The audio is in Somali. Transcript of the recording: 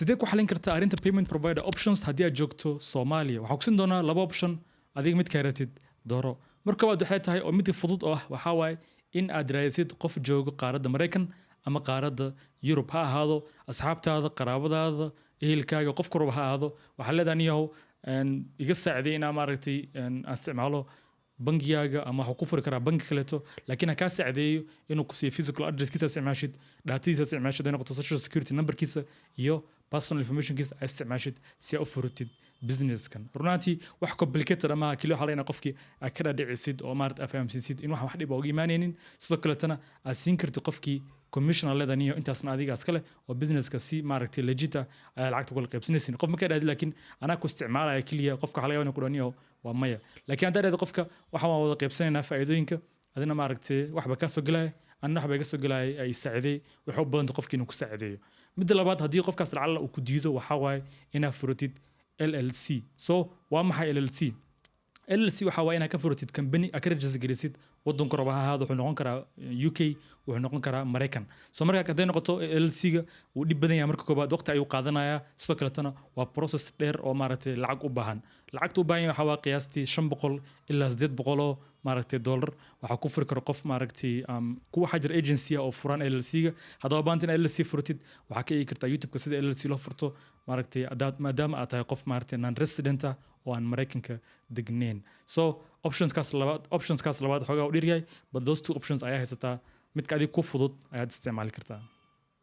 sidee ku xalin kartaa arrinta payment provider options haddii aad joogto Soomaaliya? Waxaa ku siin doonaa laba option adiga mid ka ratid dooro. Marka waad waxay tahay oo mid fudud oo ah waxa waaye in aad raadsid qof joogo qaaradda Mareykan ama qaaradda Yurub ha ahaado asxaabtaada, qaraabadaada, ehelkaaga, qof kale ha ahaado. Waxaa leedahay niyow iga saaciday in aan maaragtay aan isticmaalo bangiyaaga ama waxa ku furi karaa bangi kaleeto laakiin ha ka saacideeyo inuu ku siiyo physical address kiisa isticmaashid dhatadiisa isticmaashid inuu qoto social security number kiisa iyo personal information kiisa isticmaashid si aad u furtid business kan runtii wax complicated ama kaliya waxa leena qofkii aad ka dhadhicisid oo maaragtay fahamsiisid in wax dhib uga imaanaynin sidoo kale tana aad siin kartid qofkii commissioner leedahay iyo intaasna adiga askale oo businesska si maaragtay legit ah ay lacagta uga qaybsanaysin qof ma ka dhaadid laakiin ana ku isticmaalaya kaliya qofka waxa laga yaabaa inuu ku dhaniyo waa maya laakiin hadda dhaadid qofka waxa waan wada qaybsanaynaa faa'iidooyinka adina maaragtay waxba ka soo galay anna waxba iga soo galay ay saaciday wuxuu badan qofkii inuu ku saacideeyo mid labaad haddii qofkaas lacag uu ku diido waxa waaye inaad furatid LLC so waa maxay LLC waxa waaye inaad ka furatid company aad ka register gelisid waddan koroba ha ahaado wuxuu noqon karaa UK wuxuu noqon karaa Mareykan so marka haday noqoto LLC-ga uu dhib badan yahay marka koobaad waqti ayuu qaadanaya sidoo kale tana waa process dheer oo maaragtay lacag u baahan lacagta u baahan waxa waa qiyaastii 500 ilaa 800 oo maaragtay dollar waxa ku furi karo qof maaragtay kuwa xajar agency oo furan LLC-ga hadaba baantin LLC furtid waxa ka ii kartaa YouTube-ka sida LLC loo furto maaragtay maadaama aad tahay qof maaragtay non resident ah oo aan Mareykanka degnayn so options kaas labaad xogaa u dhiriyay but those two options ayaa haysataa midka adiga ku fudud ayaad isticmaali kartaa